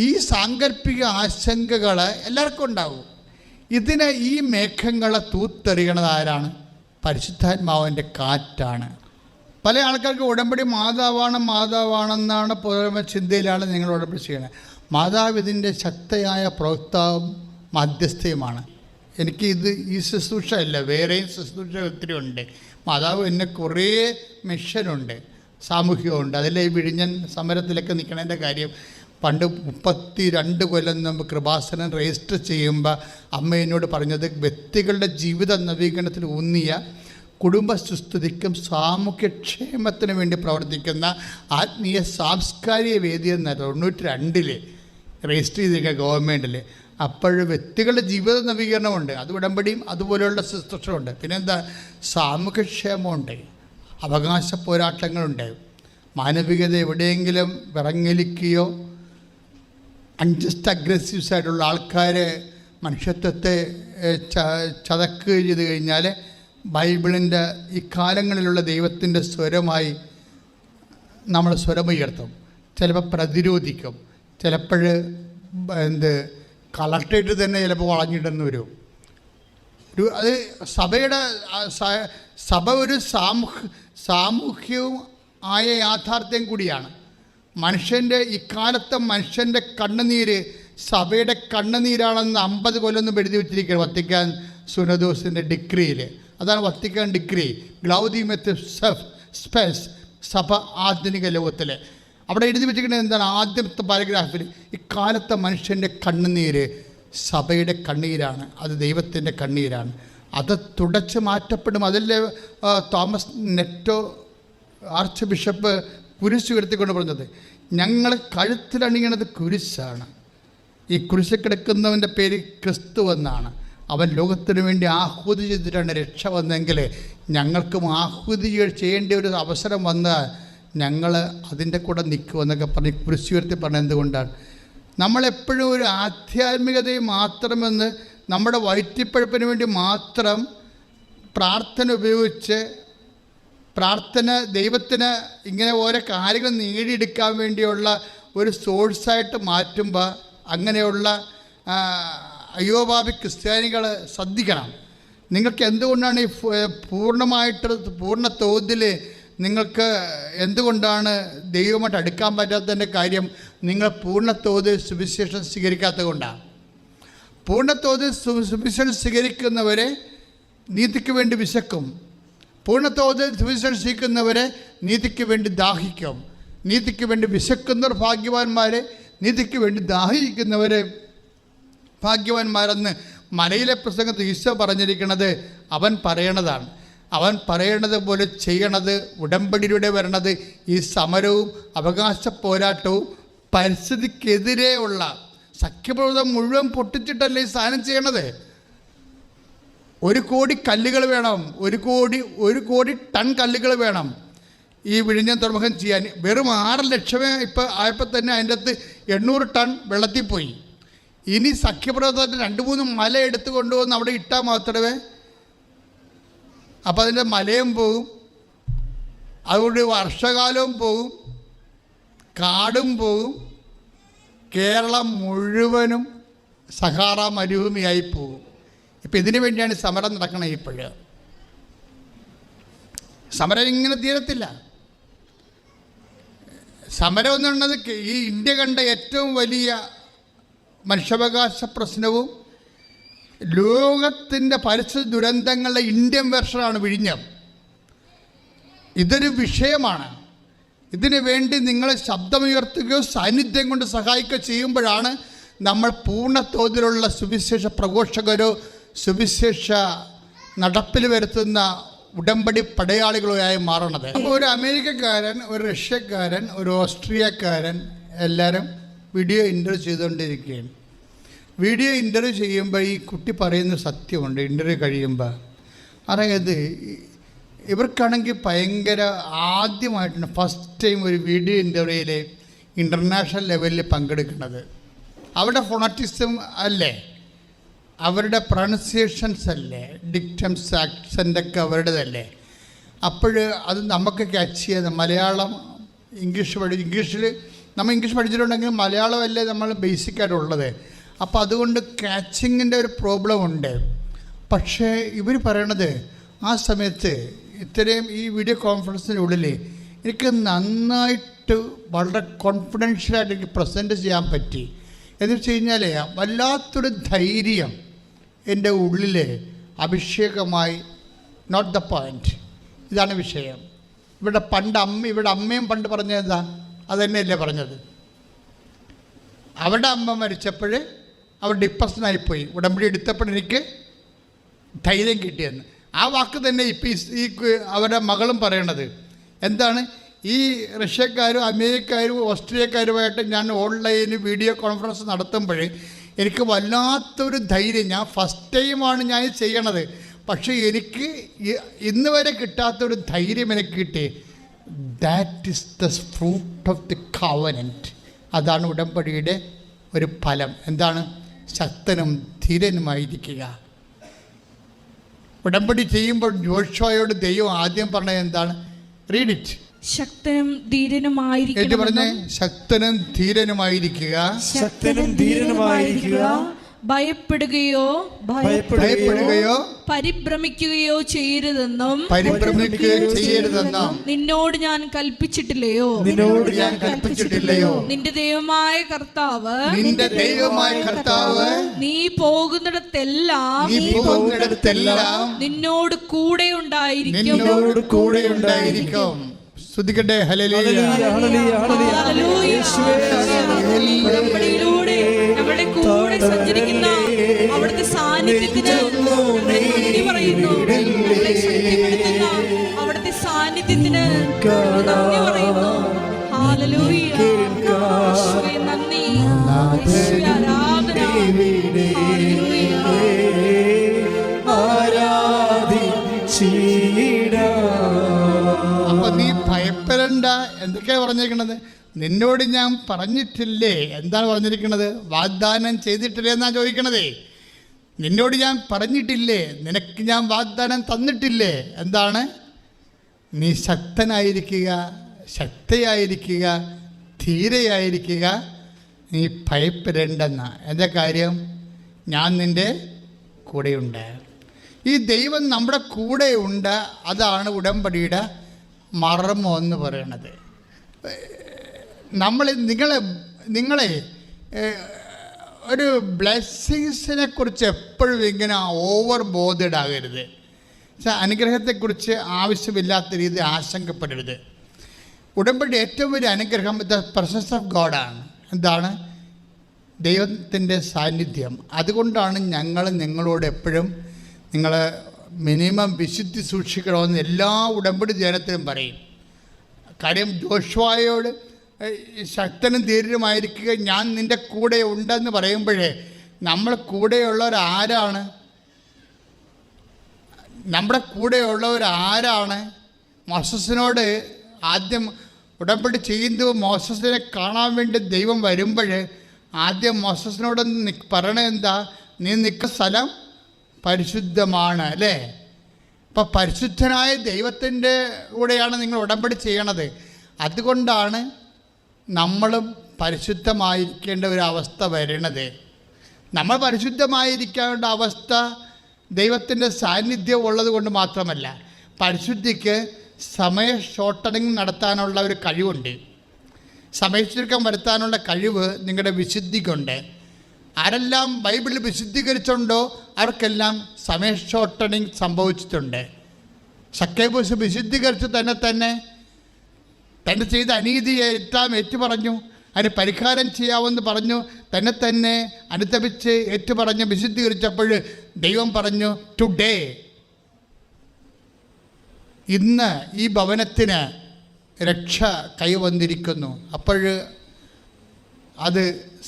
ഈ സാങ്കല്പിക ആശങ്കകൾ എല്ലാവർക്കും ഉണ്ടാവും. ഈ മേഘങ്ങളെ തൂത്തെറിയണത് ആരാണ്? പരിശുദ്ധാത്മാവിൻ്റെ കാറ്റാണ്. പല ആൾക്കാർക്ക് ഉടമ്പടി മാതാവാണെന്നാണ് പുറമെ ചിന്തയിലാണ് നിങ്ങൾ ഉടമ്പടി ചെയ്യണത്. മാതാവ് ഇതിൻ്റെ ശക്തയായ പ്രവക്താവും മധ്യസ്ഥയുമാണ്. എനിക്ക് ഈ ശുശ്രൂഷ അല്ല, വേറെയും ശുശ്രൂഷ ഒത്തിരി ഉണ്ട്. മാതാവ് എന്നെ കുറേ മിഷനുണ്ട്, സാമൂഹികമുണ്ട്. അതിലെ വിഴിഞ്ഞൻ സമരത്തിലൊക്കെ നിൽക്കണതിൻ്റെ കാര്യം, പണ്ട് 32 കൊല്ലം മുമ്പ് കൃപാസനം രജിസ്റ്റർ ചെയ്യുമ്പോൾ അമ്മ എന്നോട് പറഞ്ഞത്, വ്യക്തികളുടെ ജീവിത നവീകരണത്തിൽ ഊന്നിയ കുടുംബ സുസ്ഥിതിക്കും സാമൂഹ്യക്ഷേമത്തിനു വേണ്ടി പ്രവർത്തിക്കുന്ന ആത്മീയ സാംസ്കാരിക വേദി എന്ന 92 രജിസ്റ്റർ ചെയ്തിരിക്കുക ഗവൺമെൻറ്റിൽ. അപ്പോൾ വ്യക്തികളുടെ ജീവിത നവീകരണമുണ്ട്, അത് ഉടമ്പടിയും അതുപോലെയുള്ള ശുശ്രൂഷയുണ്ട്. പിന്നെന്താ, സാമൂഹ്യക്ഷേമമുണ്ട്, അവകാശ പോരാട്ടങ്ങളുണ്ട്. മാനവികത എവിടെയെങ്കിലും വിറങ്ങലിക്കുകയോ അൺജസ്റ്റ് അഗ്രസീവ്സ് ആയിട്ടുള്ള ആൾക്കാർ മനുഷ്യത്വത്തെ ചതക്കുകയോ ചെയ്ത് കഴിഞ്ഞാൽ ബൈബിളിൻ്റെ ഈ കാലങ്ങളിലുള്ള ദൈവത്തിൻ്റെ സ്വരമായി നമ്മൾ സ്വരമുയർത്തും. ചിലപ്പോൾ പ്രതിരോധിക്കും, ചിലപ്പോൾ കളക്ടറേറ്റ് തന്നെ ചിലപ്പോൾ വളഞ്ഞിട്ടെന്ന് വരും. അത് സഭ ഒരു സാമൂഹ്യവും ആയ യാഥാർത്ഥ്യം കൂടിയാണ്. ഇക്കാലത്തെ മനുഷ്യൻ്റെ കണ്ണുനീര് സഭയുടെ കണ്ണുനീരാണെന്ന് 50 കൊല്ലം എഴുതി വെച്ചിരിക്കുകയാണ് വത്തിക്കാൻ സുനദോസിൻ്റെ ഡിക്രിയിൽ. അതാണ് വത്തിക്കാൻ ഡിക്രി, ഗ്ലൗദിയം എത്ത് സ്പെസ്, സഭ ആധുനിക ലോകത്തിൽ. അവിടെ എഴുതി വെച്ചിരിക്കുന്നത് എന്താണ്? ആദ്യത്തെ പാരഗ്രാഫിൽ ഇക്കാലത്തെ മനുഷ്യൻ്റെ കണ്ണുനീര് സഭയുടെ കണ്ണീരാണ്, അത് ദൈവത്തിൻ്റെ കണ്ണീരാണ്, അത് തുടച്ച് മാറ്റപ്പെടും. അതിൽ തോമസ് നെറ്റോ ആർച്ച് ബിഷപ്പ് കുരിശ് ഉയർത്തിക്കൊണ്ട് പറഞ്ഞത്, ഞങ്ങൾ കഴുത്തിലണിയണത് കുരിശാണ്, ഈ കുരിശ് കിടക്കുന്നവൻ്റെ പേര് ക്രിസ്തു എന്നാണ്. അവൻ ലോകത്തിന് വേണ്ടി ആഹൂതി ചെയ്തിട്ടാണ് രക്ഷ വന്നെങ്കിൽ ഞങ്ങൾക്കും ആഹൂതി ചെയ്യേണ്ട ഒരു അവസരം വന്നാൽ ഞങ്ങൾ അതിൻ്റെ കൂടെ നിൽക്കുമെന്നൊക്കെ പറഞ്ഞ് കുരിശ് ഉയർത്തി പറഞ്ഞത് എന്തുകൊണ്ടാണ്? നമ്മളെപ്പോഴും ഒരു ആധ്യാത്മികതയെ മാത്രമെന്ന് നമ്മുടെ വയറ്റിപ്പഴപ്പിന് വേണ്ടി മാത്രം പ്രാർത്ഥന ഉപയോഗിച്ച് ദൈവത്തിന് ഇങ്ങനെ ഓരോ കാര്യങ്ങൾ നേടിയെടുക്കാൻ വേണ്ടിയുള്ള ഒരു സോഴ്സായിട്ട് മാറ്റുമ്പോൾ അങ്ങനെയുള്ള അയ്യോപാപി ക്രിസ്ത്യാനികൾ ശ്രദ്ധിക്കണം. നിങ്ങൾക്ക് എന്തുകൊണ്ടാണ് ഈ പൂർണ്ണ തോതിൽ നിങ്ങൾക്ക് എന്തുകൊണ്ടാണ് ദൈവമായിട്ട് അടുക്കാൻ പറ്റാത്തതിൻ്റെ കാര്യം? നിങ്ങൾ പൂർണ്ണ തോതിൽ സുവിശേഷം സ്വീകരിക്കാത്തത് കൊണ്ടാണ്. പൂർണ്ണ തോതിൽ സുവിശേഷം സ്വീകരിക്കുന്നവരെ നീതിക്ക് വേണ്ടി വിശക്കും, പൂർണ്ണ തോതിൽ സുവിശേഷം സ്വീകരിക്കുന്നവരെ നീതിക്ക് വേണ്ടി ദാഹിക്കും. നീതിക്ക് വേണ്ടി വിശക്കുന്നവർ ഭാഗ്യവാന്മാരെ, നീതിക്ക് വേണ്ടി ദാഹിക്കുന്നവരെ ഭാഗ്യവാന്മാരെന്ന് മലയിലെ പ്രസംഗത്തിൽ ഈശോ പറഞ്ഞിരിക്കുന്നത് അവൻ പറയണതാണ്. അവൻ പറയണത് പോലെ ചെയ്യണത്, ഉടമ്പടിയിലൂടെ വരണത് ഈ സമരവും അവകാശ പോരാട്ടവും പരിസ്ഥിതിക്കെതിരെ ഉള്ള സഖ്യപ്രവർത്തനം മുഴുവൻ പൊട്ടിച്ചിട്ടല്ലേ ഈ സാധനം ചെയ്യണത്. 1 കോടി കല്ലുകൾ വേണം, 1 കോടി ടൺ കല്ലുകൾ വേണം ഈ വിഴിഞ്ഞം തുറമുഖം ചെയ്യാൻ. വെറും 6 ലക്ഷമേ ഇപ്പോൾ ആയപ്പോൾ തന്നെ അതിൻ്റെ അകത്ത് 800 ടൺ വെള്ളത്തിൽ പോയി. ഇനി സഖ്യപ്രവർത്തനത്തിന് 2-3 മല എടുത്തു കൊണ്ടുവന്ന് അവിടെ ഇട്ടാൽ മാത്രമേ, അപ്പോൾ അതിൻ്റെ മലയും പോകും, അതുകൊണ്ട് വർഷകാലവും പോകും, കാടും പോകും, കേരളം മുഴുവനും സഹാറ മരുഭൂമിയായി പോകും. ഇപ്പം ഇതിനു വേണ്ടിയാണ് സമരം നടക്കണത്. ഇപ്പോഴ് സമരം ഇങ്ങനെ തീരത്തില്ല. സമരം എന്നുള്ളത് ഈ ഇന്ത്യ കണ്ട ഏറ്റവും വലിയ മനുഷ്യാവകാശ പ്രശ്നവും ലോകത്തിൻ്റെ പരിസ്ഥിതി ദുരന്തങ്ങളുടെ ഇന്ത്യൻ വെർഷനാണ് വിഴിഞ്ഞം. ഇതൊരു വിഷയമാണ്. ഇതിനു വേണ്ടി നിങ്ങൾ ശബ്ദമുയർത്തുകയോ സാന്നിധ്യം കൊണ്ട് സഹായിക്കുകയോ ചെയ്യുമ്പോഴാണ് നമ്മൾ പൂർണ്ണ തോതിലുള്ള സുവിശേഷ പ്രഘോഷകരോ സുവിശേഷ നടപ്പിൽ വരുത്തുന്ന ഉടമ്പടി പടയാളികളായി മാറണത്. അപ്പോൾ ഒരു അമേരിക്കക്കാരൻ, ഒരു റഷ്യക്കാരൻ, ഒരു ഓസ്ട്രിയക്കാരൻ എല്ലാവരും വീഡിയോ ഇൻ്റർവ്യൂ ചെയ്തുകൊണ്ടിരിക്കുകയാണ്. വീഡിയോ ഇൻ്റർവ്യൂ ചെയ്യുമ്പോൾ ഈ കുട്ടി പറയുന്ന സത്യമുണ്ട്. ഇൻ്റർവ്യൂ കഴിയുമ്പോൾ അതായത് ഇവർക്കാണെങ്കിൽ ഭയങ്കര ആദ്യമായിട്ടാണ് ഫസ്റ്റ് ടൈം ഒരു വീഡിയോ ഇൻ്റർവ്യൂയിൽ ഇൻ്റർനാഷണൽ ലെവലിൽ പങ്കെടുക്കുന്നത്. അവരുടെ ഫോണറ്റിസം അല്ലേ, അവരുടെ പ്രൊണൗൺസിയേഷൻസ് അല്ലേ, ഡിക്റ്റംസ്, ആക്സൻ്റൊക്കെ അവരുടേതല്ലേ. അപ്പോൾ അത് നമുക്ക് ക്യാച്ച് ചെയ്യാതെ മലയാളം ഇംഗ്ലീഷിൽ നമ്മൾ ഇംഗ്ലീഷ് പഠിച്ചിട്ടുണ്ടെങ്കിൽ മലയാളമല്ലേ നമ്മൾ ബേസിക്കായിട്ടുള്ളത്. അപ്പോൾ അതുകൊണ്ട് ക്യാച്ചിങ്ങിൻ്റെ ഒരു പ്രോബ്ലം ഉണ്ട്. പക്ഷേ ഇവർ പറയണത് ആ സമയത്ത് ഇത്രയും ഈ വീഡിയോ കോൺഫറൻസിനുള്ളിൽ എനിക്ക് നന്നായിട്ട് വളരെ കോൺഫിഡൻഷ്യലായിട്ട് എനിക്ക് പ്രസൻറ്റ് ചെയ്യാൻ പറ്റി. എന്ന് വെച്ച് കഴിഞ്ഞാൽ വല്ലാത്തൊരു ധൈര്യം എൻ്റെ ഉള്ളിൽ അഭിഷേകമായി. നോട്ട് ദ പോയിൻറ്റ്, ഇതാണ് വിഷയം. ഇവിടെ അമ്മയും പണ്ട് പറഞ്ഞത് എന്താ? അതുതന്നെയല്ലേ പറഞ്ഞത്. അവരുടെ അമ്മ മരിച്ചപ്പോൾ അവർ ഡിപ്രഷനായിപ്പോയി. ഉടമ്പടി എടുത്തപ്പോൾ എനിക്ക് ധൈര്യം കിട്ടിയെന്ന്. ആ വാക്ക് തന്നെ ഇപ്പം ഈ അവരുടെ മകളും പറയണത് എന്താണ്? ഈ റഷ്യക്കാരും അമേരിക്കക്കാരും ഓസ്ട്രേലിയക്കാരുമായിട്ട് ഞാൻ ഓൺലൈനിൽ വീഡിയോ കോൺഫറൻസ് നടത്തുമ്പോൾ എനിക്ക് വല്ലാത്തൊരു ധൈര്യം. ഞാൻ ഫസ്റ്റ് ടൈമാണ് ഞാൻ ചെയ്യണത്. പക്ഷേ എനിക്ക് ഇന്ന് വരെ കിട്ടാത്തൊരു ധൈര്യം എനിക്ക് കിട്ടി. That is the fruit of the covenant. അതാണ് ഉടമ്പടിയുടെ ഒരു ഫലം. എന്താണ്? ശക്തനും ധീരനുമായിരിക്കുക. ഉടമ്പടി ചെയ്യുമ്പോൾ ജോഷുവയോട് ദൈവം ആദ്യം പറഞ്ഞത് എന്താണ്? Read it. ശക്തനും ധീരനുമായിരിക്കുക. പറഞ്ഞേ, ശക്തനും ധീരനുമായിരിക്കുക. ശക്തനും ധീരനുമായിരിക്കുക. ഭയപ്പെടുകയോ പരിഭ്രമിക്കുകയോ ചെയ്യരുതെന്നും നിന്നോട് ഞാൻ കൽപ്പിച്ചിട്ടില്ലയോ? നിന്റെ ദൈവമായ കർത്താവ് നീ പോകുന്നിടത്തെല്ലാം നിന്നോട് കൂടെ ഉണ്ടായിരിക്കും. സ്തുതിക്കട്ടെ. ഹല്ലേലൂയ. ഉടമ്പടിയിലൂടെ നമ്മുടെ കൂടെ സഞ്ചരിക്കുന്ന അവിടുത്തെ സാന്നിധ്യത്തിന് നന്ദി പറയുന്നു. നമ്മളെ ശക്തിപ്പെടുത്തുന്ന അവിടുത്തെ സാന്നിധ്യത്തിന് നന്ദി പറയുന്നു. ഹല്ലേലൂയ. യേശുവേ നന്ദി, യേശുവേ ആരാധന. അപ്പൊ നീ ഭയപ്പെടണ്ട. എന്തൊക്കെയാ പറഞ്ഞിരിക്കണത്? നിന്നോട് ഞാൻ പറഞ്ഞിട്ടില്ലേ? എന്താണ് പറഞ്ഞിരിക്കുന്നത്? വാഗ്ദാനം ചെയ്തിട്ടില്ലേ എന്നാ ചോദിക്കണതേ. നിന്നോട് ഞാൻ പറഞ്ഞിട്ടില്ലേ? നിനക്ക് ഞാൻ വാഗ്ദാനം തന്നിട്ടില്ലേ? എന്താണ്? നീ ശക്തനായിരിക്കുക, ശക്തയായിരിക്കുക, ധീരയായിരിക്കുക, നീ ഭയപ്പെടേണ്ടെന്ന. എന്താ കാര്യം? ഞാൻ നിൻ്റെ കൂടെയുണ്ട്. ഈ ദൈവം നമ്മുടെ കൂടെയുണ്ട്. അതാണ് ഉടമ്പടിയുടെ മർമ്മം എന്ന് പറയണത്. നിങ്ങളെ ഒരു ബ്ലെസ്സിങ്സിനെ കുറിച്ച് എപ്പോഴും ഇങ്ങനെ ഓവർ ബോധഡ് ആകരുത്. അനുഗ്രഹത്തെക്കുറിച്ച് ആവശ്യമില്ലാത്ത രീതിയിൽ ആശങ്കപ്പെടരുത്. ഉടമ്പടി ഏറ്റവും വലിയ അനുഗ്രഹം ദ പ്രസൻസ് ഓഫ് ഗോഡാണ്. എന്താണ്? ദൈവത്തിൻ്റെ സാന്നിധ്യം. അതുകൊണ്ടാണ് ഞങ്ങൾ നിങ്ങളോട് എപ്പോഴും നിങ്ങൾ മിനിമം വിശുദ്ധി സൂക്ഷിക്കണമെന്ന് എല്ലാ ഉടമ്പടി ധ്യാനത്തിലും പറയും. കാര്യം ജോഷുവയോട് ശക്തനും ധീരനുമായിരിക്കുക, ഞാൻ നിൻ്റെ കൂടെ ഉണ്ടെന്ന് പറയുമ്പോഴേ നമ്മൾ കൂടെയുള്ളവരാരാണ്? നമ്മുടെ കൂടെയുള്ളവരാരാണ്? മോസസിനോട് ആദ്യം ഉടമ്പടി ചെയ്യുമ്പോൾ മോസസിനെ കാണാൻ വേണ്ടി ദൈവം വരുമ്പോൾ ആദ്യം മോസസിനോട് പറയണത് എന്താ? നീ നിൽക്കുന്ന സ്ഥലം പരിശുദ്ധമാണ് അല്ലേ? അപ്പം പരിശുദ്ധനായ ദൈവത്തിൻ്റെ കൂടെയാണ് നിങ്ങൾ ഉടമ്പടി ചെയ്യണത്. അതുകൊണ്ടാണ് നമ്മളും പരിശുദ്ധമായിരിക്കേണ്ട ഒരു അവസ്ഥ വരണത്. നമ്മൾ പരിശുദ്ധമായിരിക്കേണ്ട അവസ്ഥ ദൈവത്തിൻ്റെ സാന്നിധ്യം ഉള്ളത് കൊണ്ട് മാത്രമല്ല, പരിശുദ്ധിക്ക് സമയ ഷോർട്ടണിങ് നടത്താനുള്ള ഒരു കഴിവുണ്ട്. സമയച്ചുരുക്കം വരുത്താനുള്ള കഴിവ് നിങ്ങളുടെ വിശുദ്ധിക്കുണ്ട്. ആരെല്ലാം ബൈബിളിൽ വിശുദ്ധീകരിച്ചുണ്ടോ അവർക്കെല്ലാം സമയ ഷോർട്ടണിങ് സംഭവിച്ചിട്ടുണ്ട്. സക്കേബൂസ് വിശുദ്ധീകരിച്ച് തന്നെ ചെയ്ത അനീതിയെ ഏറ്റുപറഞ്ഞു, അതിന് പരിഹാരം ചെയ്യാമെന്ന് പറഞ്ഞു, തന്നെ അനുതപിച്ച് ഏറ്റുപറഞ്ഞ് വിശുദ്ധീകരിച്ചപ്പോൾ ദൈവം പറഞ്ഞു, ടുഡേ, ഇന്ന് ഈ ഭവനത്തിന് രക്ഷ കൈവന്നിരിക്കുന്നു. അപ്പോൾ അത്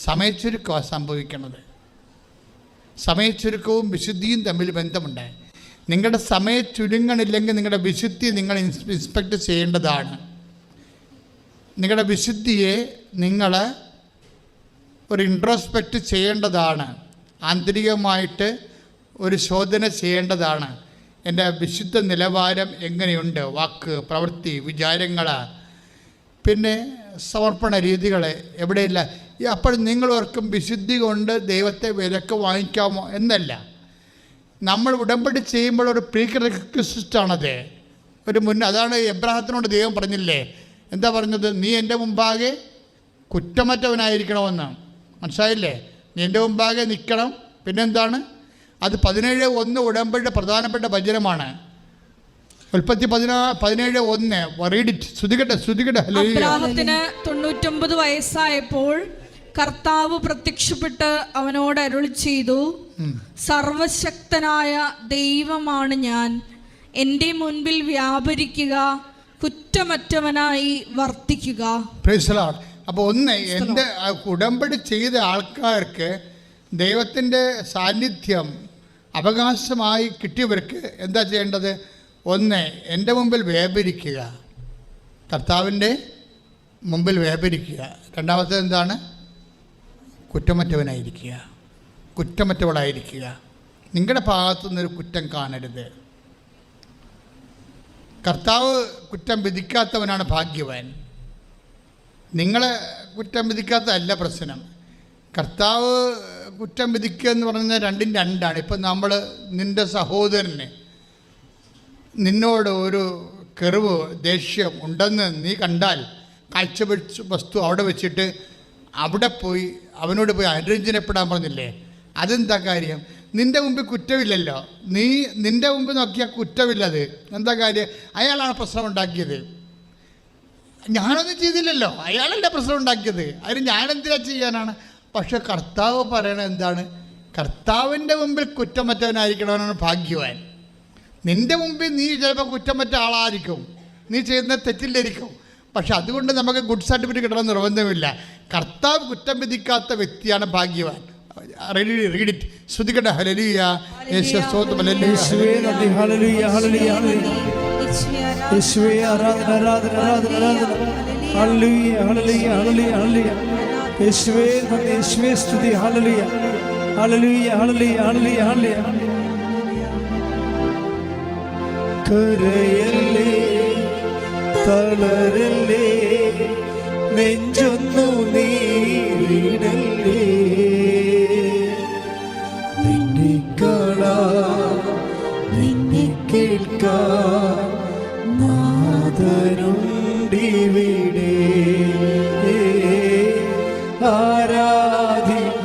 സമയച്ചുരുക്കമാണ് സംഭവിക്കുന്നത്. സമയച്ചുരുക്കവും വിശുദ്ധിയും തമ്മിൽ ബന്ധമുണ്ട്. നിങ്ങളുടെ സമയം ചുരുങ്ങണില്ലെങ്കിൽ നിങ്ങളുടെ വിശുദ്ധി നിങ്ങൾ ഇൻസ്പെക്ട് ചെയ്യേണ്ടതാണ്. നിങ്ങളുടെ വിശുദ്ധിയെ നിങ്ങൾ ഒരു ഇൻട്രോസ്പെക്റ്റ് ചെയ്യേണ്ടതാണ്. ആന്തരികമായിട്ട് ഒരു ശോധന ചെയ്യേണ്ടതാണ്. എൻ്റെ വിശുദ്ധ നിലവാരം എങ്ങനെയുണ്ട്? വാക്ക്, പ്രവൃത്തി, വിചാരങ്ങൾ, പിന്നെ സമർപ്പണ രീതികൾ എവിടെയില്ല. അപ്പോൾ നിങ്ങളോർക്കും വിശുദ്ധി കൊണ്ട് ദൈവത്തെ വിലക്ക് വാങ്ങിക്കാമോ എന്നല്ല. നമ്മൾ ഉടമ്പടി ചെയ്യുമ്പോൾ ഒരു പ്രീ റിക്വസിറ്റാണത്. അതാണ് എബ്രാഹത്തിനോട് ദൈവം പറഞ്ഞില്ലേ, എന്താ പറഞ്ഞത്? നീ എൻ്റെ മുമ്പാകെ കുറ്റമറ്റവനായിരിക്കണമെന്ന്. മനസ്സിലായില്ലേ? നീ എൻ്റെ മുമ്പാകെ നിൽക്കണം. പിന്നെന്താണ്? അത് 17:1 ഉടമ്പടിയുടെ പ്രധാനപ്പെട്ട വചനമാണ്. ഉൽപ്പത്തി 17:1 റീഡിറ്റ്. ശ്രുതികട്ടെ. അബ്രാഹത്തിന് 99 വയസ്സായപ്പോൾ കർത്താവ് പ്രത്യക്ഷപ്പെട്ട് അവനോട് അരുളി ചെയ്തു, സർവശക്തനായ ദൈവമാണ് ഞാൻ, എൻ്റെ മുൻപിൽ വ്യാപരിക്കുക, കുറ്റമറ്റവനായി വർത്തിക്കുക. അപ്പോൾ എൻ്റെ ഉടമ്പടി ചെയ്ത ആൾക്കാർക്ക് ദൈവത്തിൻ്റെ സാന്നിധ്യം അവകാശമായി കിട്ടിയവർക്ക് എന്താ ചെയ്യേണ്ടത്? എൻ്റെ മുമ്പിൽ വ്യാപരിക്കുക, കർത്താവിൻ്റെ മുമ്പിൽ വ്യാപരിക്കുക. രണ്ടാമത്തേത് എന്താണ്? കുറ്റമറ്റവനായിരിക്കുക, കുറ്റമറ്റവളായിരിക്കുക. നിങ്ങളുടെ ഭാഗത്തു നിന്നൊരു കുറ്റം കാണരുത്. കർത്താവ് കുറ്റം വിധിക്കാത്തവനാണ് ഭാഗ്യവാൻ. നിങ്ങളെ കുറ്റം വിധിക്കാത്തതല്ല പ്രശ്നം. കർത്താവ് കുറ്റം വിധിക്കുക എന്ന് പറഞ്ഞാൽ രണ്ടും രണ്ടാണ്. ഇപ്പം നമ്മൾ നിൻ്റെ സഹോദരന് നിന്നോട് ഒരു കെറിവ്, ദേഷ്യം ഉണ്ടെന്ന് നീ കണ്ടാൽ കാഴ്ചവെച്ച വസ്തു അവിടെ വെച്ചിട്ട് അവിടെ പോയി അവനോട് പോയി അനുരഞ്ജനപ്പെടാൻ പറഞ്ഞില്ലേ? അതെന്താ കാര്യം? നിൻ്റെ മുമ്പിൽ കുറ്റമില്ലല്ലോ. നിൻ്റെ മുമ്പ് നോക്കിയാൽ കുറ്റമില്ലത്. എന്താ കാര്യം? അയാളാണ് പ്രശ്നം ഉണ്ടാക്കിയത്. ഞാനൊന്നും ചെയ്തില്ലല്ലോ, അയാളല്ല പ്രശ്നം ഉണ്ടാക്കിയത്. അതിന് ഞാനെന്തിനാ ചെയ്യാനാണ്? പക്ഷെ കർത്താവ് പറയണത് എന്താണ്? കർത്താവിൻ്റെ മുമ്പിൽ കുറ്റമറ്റവനായിരിക്കണമെന്നാണ് ഭാഗ്യവാൻ. നിൻ്റെ മുമ്പിൽ നീ ചിലപ്പോൾ കുറ്റമറ്റ ആളായിരിക്കും, നീ ചെയ്യുന്ന തെറ്റില്ലായിരിക്കും. പക്ഷെ അതുകൊണ്ട് നമുക്ക് ഗുഡ് സർട്ടിഫിക്കറ്റ് കിട്ടണം നിർബന്ധമില്ല. കർത്താവ് കുറ്റം വിധിക്കാത്ത വ്യക്തിയാണ് ഭാഗ്യവാൻ. റീഡിറ്റ്. ശ്രുതികട്ടെ. ഹല്ലേലൂയ. യേശുവേ നന്ദി. ഹല്ലേലൂയ. ഹല്ലേലൂയ. യേശുവേ ആരാധന ആരാധന ആരാധന ആരാധന. ഹല്ലേലൂയ. ഹല്ലേലൂയ. ഹല്ലേലൂയ. ഹല്ലേലൂയ. യേശുവേ നന്ദി. യേശുവേ സ്തുതി. Hallelujah. Hallelujah. Hallelujah. Hallelujah. Hallelujah. കരയല്ലേ, തളരല്ലേ, നെഞ്ചൊന്നു നീടല്ലേ, നിന്നെ കാണാൻ നിന്നെ കേൾക്കാൻ നാഥനുണ്ടിവിടെ, ആരാധിച്ചിടാം.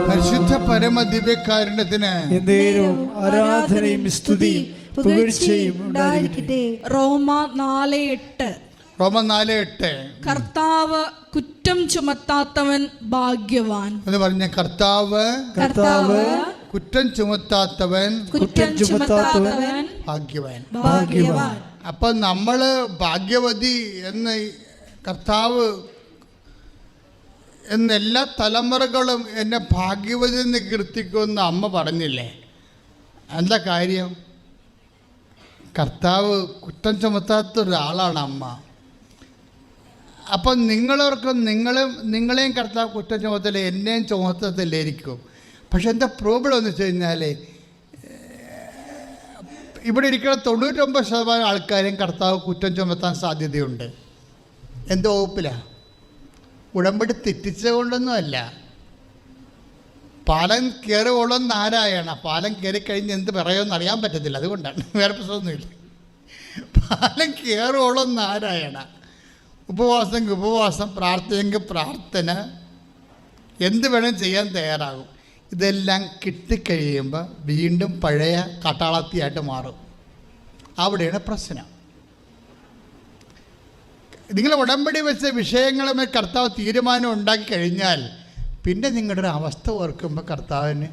പരിശുദ്ധ പരമദിവ്യകാരുണ്യത്തിന് എന്നേരവും ആരാധനയും സ്തുതിയും പുകഴ്ചയും ഉണ്ടായിരിക്കട്ടെ. റോമ 4:8 കർത്താവ് കുറ്റം ചുമത്താത്തവൻ ഭാഗ്യവാൻ എന്ന് പറഞ്ഞ കർത്താവ് കുറ്റം ചുമത്താത്തവൻ ഭാഗ്യവാൻ. അപ്പൊ നമ്മള് ഭാഗ്യവതി എന്ന് കർത്താവ് എന്നെല്ലാ തലമുറകളും എന്നെ ഭാഗ്യവതി എന്ന് കീർത്തിക്കുമെന്ന് അമ്മ പറഞ്ഞില്ലേ? എന്താ കാര്യം? കർത്താവ് കുറ്റം ചുമത്താത്ത ഒരാളാണ് അമ്മ. അപ്പം നിങ്ങളെയും കർത്താവ് കുറ്റം ചുമത്തല്ലേ, എന്നെയും ചുമത്തത്തില്ലായിരിക്കും. പക്ഷെ എന്താ പ്രോബ്ലം എന്ന് വെച്ച് കഴിഞ്ഞാൽ ഇവിടെ ഇരിക്കുന്ന 99% ആൾക്കാരെയും കർത്താവ് കുറ്റം ചുമത്താൻ സാധ്യതയുണ്ട്. എന്ത് വകുപ്പിലാണ്? ഉടമ്പടി തെറ്റിച്ചുകൊണ്ടൊന്നുമല്ല. പാലം കയറുവോളം നാരായണ. പാലം കയറിക്കഴിഞ്ഞ് എന്ത് പറയുമെന്ന് അറിയാൻ പറ്റത്തില്ല, അതുകൊണ്ടാണ്, വേറെ പ്രശ്നമൊന്നുമില്ല. പാലം കയറുവോളം നാരായണ. ഉപവാസമെങ്കിൽ ഉപവാസം, പ്രാർത്ഥനയെങ്കിൽ പ്രാർത്ഥന, എന്ത് വേണം ചെയ്യാൻ തയ്യാറാകും. ഇതെല്ലാം കിട്ടിക്കഴിയുമ്പോൾ വീണ്ടും പഴയ കാട്ടാളത്തിയായിട്ട് മാറും. അവിടെയാണ് പ്രശ്നം. നിങ്ങൾ ഉടമ്പടി വെച്ച വിഷയങ്ങളുമായി കർത്താവ് തീരുമാനം ഉണ്ടാക്കി കഴിഞ്ഞാൽ പിന്നെ നിങ്ങളുടെ ഒരു അവസ്ഥ ഓർക്കുമ്പോൾ കർത്താവിന്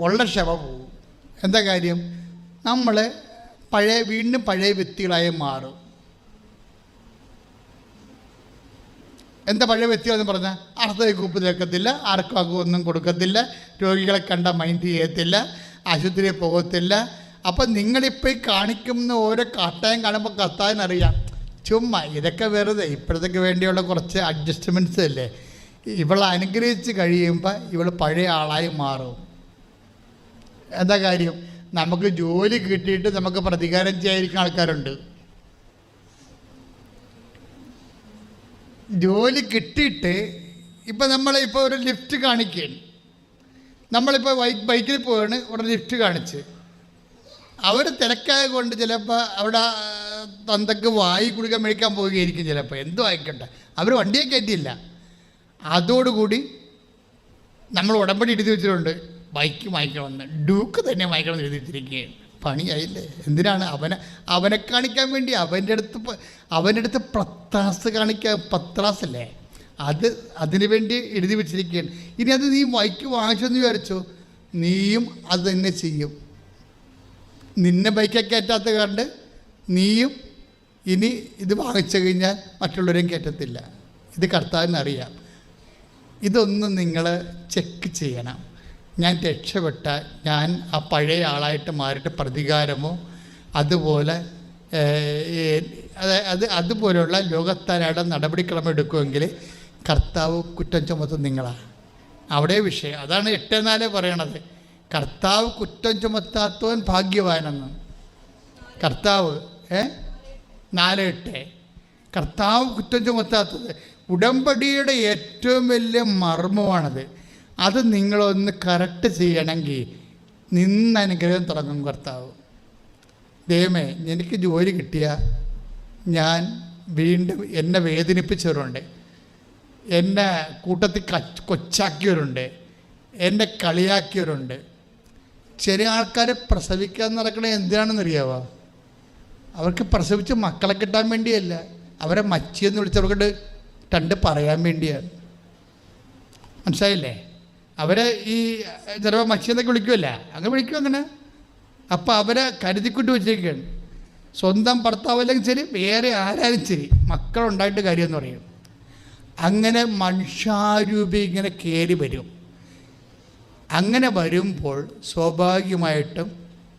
ഉള്ള ക്ഷമ പോകും. എന്താ കാര്യം? നമ്മൾ വീണ്ടും പഴയ വ്യക്തികളായി മാറും. എന്താ പഴയ വ്യക്തികളെന്ന് പറഞ്ഞാൽ അർത്ഥത്തിൽ ഉപ്പ് ചേർക്കത്തില്ല, ആർക്കും ഒന്നും കൊടുക്കത്തില്ല, രോഗികളെ കണ്ട മൈൻഡ് ചെയ്യത്തില്ല, ആശുപത്രിയിൽ പോകത്തില്ല. അപ്പം നിങ്ങളിപ്പോൾ കാണിക്കുന്ന ഓരോ കാട്ടായം കാണുമ്പോൾ കർത്താവിനറിയാം, ചുമ്മാ ഇതൊക്കെ വെറുതെ ഇപ്പോഴത്തേക്ക് വേണ്ടിയുള്ള കുറച്ച് അഡ്ജസ്റ്റ്മെൻറ്റ്സ് അല്ലേ. ഇവളെ അനുഗ്രഹിച്ച് കഴിയുമ്പോൾ ഇവൾ പഴയ ആളായി മാറും. എന്താ കാര്യം? നമുക്ക് ജോലി കിട്ടിയിട്ട് നമുക്ക് പ്രതികാരം ചെയ്യാതിരിക്കുന്ന ആൾക്കാരുണ്ട്. ജോലി കിട്ടിയിട്ട് ഇപ്പം നമ്മളിപ്പോൾ ഒരു ലിഫ്റ്റ് കാണിക്കുകയാണ്. നമ്മളിപ്പോൾ ബൈക്കിൽ പോവാണ്, ഒരു ലിഫ്റ്റ് കാണിച്ച് അവർ തിരക്കായ കൊണ്ട് ചിലപ്പോൾ അവിടെ തന്തക്ക് വായി കുടിക്കാൻ മേടിക്കാൻ പോവുകയായിരിക്കും. ചിലപ്പോൾ എന്തോ ആയിക്കോട്ടെ, അവർ വണ്ടിയെ കയറ്റിയില്ല. അതോടുകൂടി നമ്മൾ ഉടമ്പടി എഴുതി വെച്ചിട്ടുണ്ട്, ബൈക്ക് വാങ്ങിക്കണമെന്ന്, ഡ്യൂക്ക് തന്നെ വാങ്ങിക്കണമെന്ന് എഴുതി വെച്ചിരിക്കുകയാണ്. പണിയായില്ലേ? എന്തിനാണ്? അവനെ കാണിക്കാൻ വേണ്ടി അവൻ്റെ അടുത്ത് പത്രാസ് കാണിക്കാൻ, പത്രാസല്ലേ അതിനു വേണ്ടി എഴുതി വെച്ചിരിക്കുകയാണ്. ഇനി അത് നീ ബൈക്ക് വാങ്ങിച്ചെന്ന് വിചാരിച്ചോ, നീയും അത് തന്നെ ചെയ്യും. നിന്നെ ബൈക്കെ കയറ്റാത്ത കണ്ട് നീയും ഇനി ഇത് വാങ്ങിച്ചു കഴിഞ്ഞാൽ മറ്റുള്ളവരെയും കയറ്റത്തില്ല. ഇത് കർത്താവിനറിയാം. ഇതൊന്നും നിങ്ങൾ ചെക്ക് ചെയ്യണം. ഞാൻ രക്ഷപ്പെട്ടാൽ ഞാൻ ആ പഴയ ആളായിട്ട് മാറിയിട്ട് പ്രതികാരമോ അതുപോലെ അതുപോലെയുള്ള ലോകത്താരുടെ നടപടിക്രമം എടുക്കുമെങ്കിൽ കർത്താവ് കുറ്റം ചുമത്തും നിങ്ങളാണ്. അവിടെ വിഷയം അതാണ് 8:4 പറയണത്. കർത്താവ് കുറ്റം ചുമത്താത്തവൻ ഭാഗ്യവാനെന്ന്. കർത്താവ് 4:8 കർത്താവ് കുറ്റം ചുമത്താത്തത്. ഉടമ്പടിയുടെ ഏറ്റവും വലിയ മർമ്മമാണത്. അത് നിങ്ങളൊന്ന് കറക്റ്റ് ചെയ്യണമെങ്കിൽ അനുഗ്രഹം തുടങ്ങും കർത്താവ്. ദൈവമേ, എനിക്ക് ജോലി കിട്ടിയ ഞാൻ വീണ്ടും എന്നെ വേദനിപ്പിച്ചവരുണ്ട്, എന്നെ കൂട്ടത്തിൽ കൊച്ചാക്കിയവരുണ്ട്, എന്നെ കളിയാക്കിയവരുണ്ട്. ചില ആൾക്കാരെ പ്രസവിക്കാൻ നടക്കണേ എന്തിനാണെന്നറിയാവോ? അവർക്ക് പ്രസവിച്ച് മക്കളെ കിട്ടാൻ വേണ്ടിയല്ല, അവരെ മച്ചിയെന്ന് വിളിച്ചവർക്ക് 2 പറയാൻ വേണ്ടിയാണ്. മനസ്സിലായില്ലേ? അവരെ ഈ ചിലപ്പോൾ മച്ചിയെന്നൊക്കെ വിളിക്കുമല്ല, അങ്ങനെ വിളിക്കും അങ്ങനെ. അപ്പം അവരെ കരുതിക്കൊണ്ട് വെച്ചിരിക്കുകയാണ്. സ്വന്തം ഭർത്താവല്ലെങ്കിൽ ശരി, വേറെ ആരാലും ശരി, മക്കളുണ്ടായിട്ട് കാര്യമെന്ന് പറയും. അങ്ങനെ മനുഷ്യാരൂപി ഇങ്ങനെ കയറി വരും. അങ്ങനെ വരുമ്പോൾ സ്വാഭാവികമായിട്ടും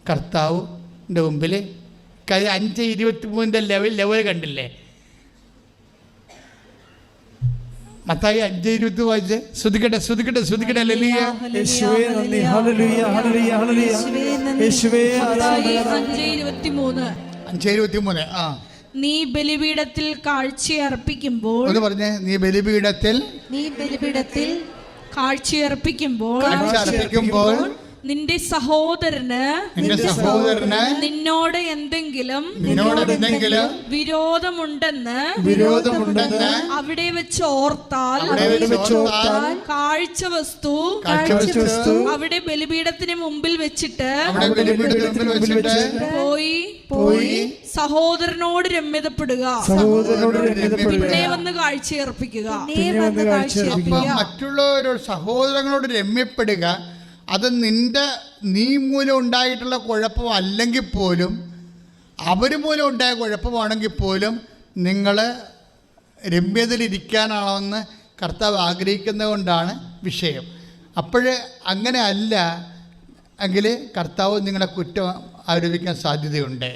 കർത്താവിൻ്റെ മുമ്പിൽ 5:23 ലെവൽ കണ്ടില്ലേ? മത്തായി 5:20 വായിച്ച് ശ്രദ്ധിക്കട്ടെ. ഹല്ലേലൂയ, യേശുവേ നന്ദി, ഹല്ലേലൂയ, ഹല്ലേലൂയ, ഹല്ലേലൂയ, യേശുവേ. 5:23 നീ ബലിപീഠത്തിൽ കാഴ്ചയർപ്പിക്കുമ്പോൾ എന്ന് പറഞ്ഞേ. നീ ബലിപീഠത്തിൽ കാഴ്ചയർപ്പിക്കുമ്പോൾ നിന്റെ സഹോദരന് നിന്നോട് എന്തെങ്കിലും വിരോധമുണ്ടെന്ന് അവിടെ വെച്ച് ഓർത്താൽ കാഴ്ച വസ്തു അവിടെ ബലിപീഠത്തിന് മുമ്പിൽ വെച്ചിട്ട് പോയി സഹോദരനോട് രമ്യതപ്പെടുക, പിന്നെ വന്ന് കാഴ്ചയർപ്പിക്കുക. മറ്റുള്ളവരോട് സഹോദരങ്ങളോട് രമ്യപ്പെടുക. അത് നീ മൂലം ഉണ്ടായിട്ടുള്ള കുഴപ്പം അല്ലെങ്കിൽ പോലും, അവർ മൂലം ഉണ്ടായ കുഴപ്പമാണെങ്കിൽ പോലും നിങ്ങൾ രമ്യതയിലിരിക്കാനാണെന്ന് കർത്താവ് ആഗ്രഹിക്കുന്നത് കൊണ്ടാണ് വിഷയം. അപ്പോൾ അങ്ങനെ അല്ല എങ്കിൽ കർത്താവ് നിങ്ങളെ കുറ്റം ആരോപിക്കാൻ സാധ്യതയുണ്ട്.